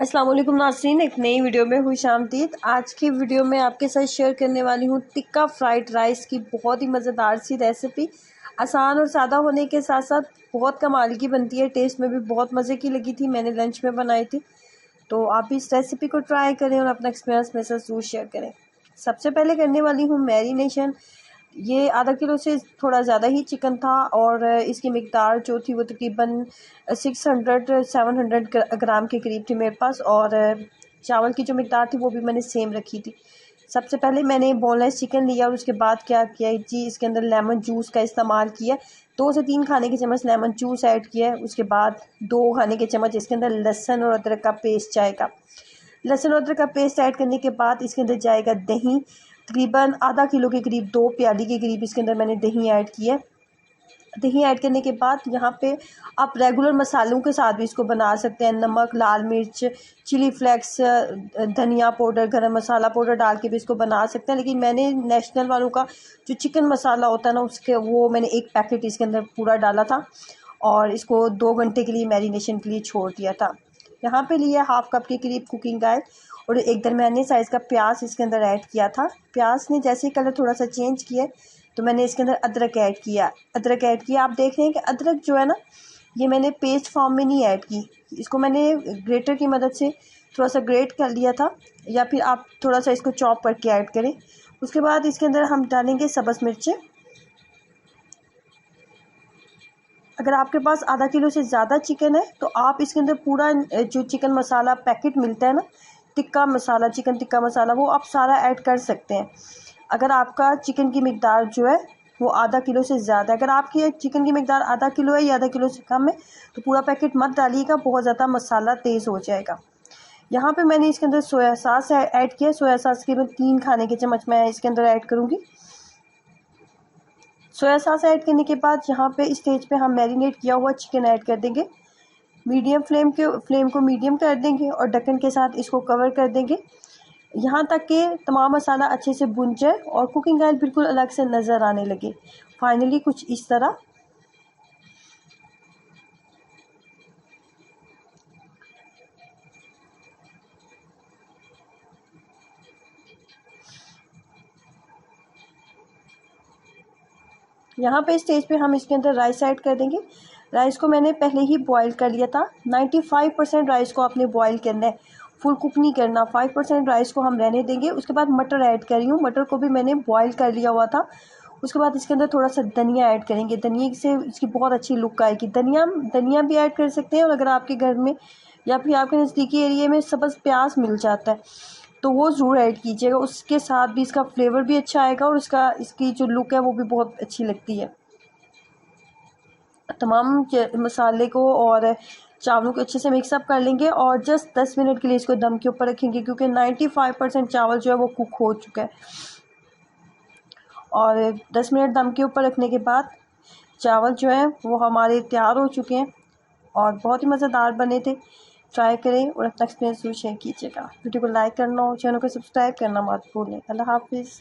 अस्सलाम वालेकुम नाज़रीन, एक नई वीडियो में खुश आमदीद। आज की वीडियो में आपके साथ शेयर करने वाली हूँ टिक्का फ्राइड राइस की बहुत ही मज़ेदार सी रेसिपी। आसान और सादा होने के साथ साथ बहुत कमाल की बनती है, टेस्ट में भी बहुत मज़े की लगी थी। मैंने लंच में बनाई थी, तो आप भी इस रेसिपी को ट्राई करें और अपना एक्सपीरियंस मेरे साथ ज़रूर शेयर करें। सबसे पहले करने वाली हूँ मैरिनेशन। ये आधा किलो से थोड़ा ज़्यादा ही चिकन था और इसकी मिकदार जो थी वो तकरीबन 600-700 ग्राम के करीब थी मेरे पास। और चावल की जो मिकदार थी वो भी मैंने सेम रखी थी। सबसे पहले मैंने बोनलेस चिकन लिया और उसके बाद क्या किया जी, इसके अंदर लेमन जूस का इस्तेमाल किया। 2 से 3 खाने के चम्मच लेमन जूस ऐड किया है। उसके बाद 2 खाने के चम्मच इसके अंदर लहसुन और अदरक का पेस्ट जाएगा। लहसुन अदरक का पेस्ट ऐड करने के बाद इसके अंदर जाएगा दही। तकरीबन आधा किलो के करीब 2 प्याली के करीब इसके अंदर मैंने दही ऐड किया है। दही ऐड करने के बाद यहाँ पे आप रेगुलर मसालों के साथ भी इसको बना सकते हैं। नमक, लाल मिर्च, चिली फ्लेक्स, धनिया पाउडर, गरम मसाला पाउडर डाल के भी इसको बना सकते हैं। लेकिन मैंने नेशनल वालों का जो चिकन मसाला होता है ना, उसके वो मैंने 1 पैकेट इसके अंदर पूरा डाला था और इसको 2 घंटे के लिए मैरिनेशन के लिए छोड़ दिया था। यहाँ पे लिया हाफ कप के करीब कुकिंग ऑयल और एक दरमियाने साइज़ का प्याज इसके अंदर ऐड किया था। प्याज ने जैसे ही कलर थोड़ा सा चेंज किया तो मैंने इसके अंदर अदरक ऐड किया। आप देख रहे हैं कि अदरक जो है ना, ये मैंने पेस्ट फॉर्म में नहीं ऐड की, इसको मैंने ग्रेटर की मदद से थोड़ा सा ग्रेट कर लिया था, या फिर आप थोड़ा सा इसको चॉप करके ऐड करें। उसके बाद इसके अंदर हम डालेंगे सब्ज़ मिर्चें। अगर आपके पास आधा किलो से ज़्यादा चिकन है तो आप इसके अंदर पूरा जो चिकन मसाला पैकेट मिलता है ना, टिक्का मसाला, चिकन टिक्का मसाला, वो आप सारा ऐड कर सकते हैं। अगर आपका चिकन की मिकदार जो है वो आधा किलो से ज़्यादा है, अगर आपकी चिकन की मिकदार आधा किलो है या आधा किलो से कम है तो पूरा पैकेट मत डालिएगा, बहुत ज़्यादा मसाला तेज़ हो जाएगा। यहाँ पे मैंने इसके अंदर सोया सॉस ऐड किया। सोया सॉस के मैं 3 खाने के चम्मच मैं इसके अंदर ऐड करूँगी। सोया सॉस ऐड करने के बाद यहाँ पे इस स्टेज पे हम मैरिनेट किया हुआ चिकन ऐड कर देंगे। फ्लेम को मीडियम कर देंगे और ढक्कन के साथ इसको कवर कर देंगे यहाँ तक कि तमाम मसाला अच्छे से भुन जाए और कुकिंग ऑयल बिल्कुल अलग से नज़र आने लगे। फाइनली कुछ इस तरह। यहाँ पे स्टेज पे हम इसके अंदर राइस ऐड कर देंगे। राइस को मैंने पहले ही बॉईल कर लिया था। 95% राइस को आपने बॉईल करना है, फुल कुक नहीं करना। 5% राइस को हम रहने देंगे। उसके बाद मटर ऐड कर रही हूँ। मटर को भी मैंने बॉईल कर लिया हुआ था। उसके बाद इसके अंदर थोड़ा सा धनिया ऐड करेंगे। धनिया से इसकी बहुत अच्छी लुक आएगी। धनिया भी ऐड कर सकते हैं, और अगर आपके घर में या फिर आपके नज़दीकी एरिया में सब्ज़ प्याज मिल जाता है तो वो ज़रूर ऐड कीजिएगा। उसके साथ भी इसका फ्लेवर भी अच्छा आएगा और इसकी जो लुक है वो भी बहुत अच्छी लगती है। तमाम मसाले को और चावलों को अच्छे से मिक्सअप कर लेंगे और जस्ट 10 मिनट के लिए इसको दम के ऊपर रखेंगे, क्योंकि 95% चावल जो है वो कुक हो चुका है। और 10 मिनट दम के ऊपर रखने के बाद चावल जो है वो हमारे तैयार हो चुके हैं और बहुत ही मज़ेदार बने थे। ट्राई करें और अपना एक्सपीरियंस जरूर शेयर कीजिएगा। वीडियो को लाइक करना और चैनल को सब्सक्राइब करना मत भूलें। अल्लाह हाफिज़।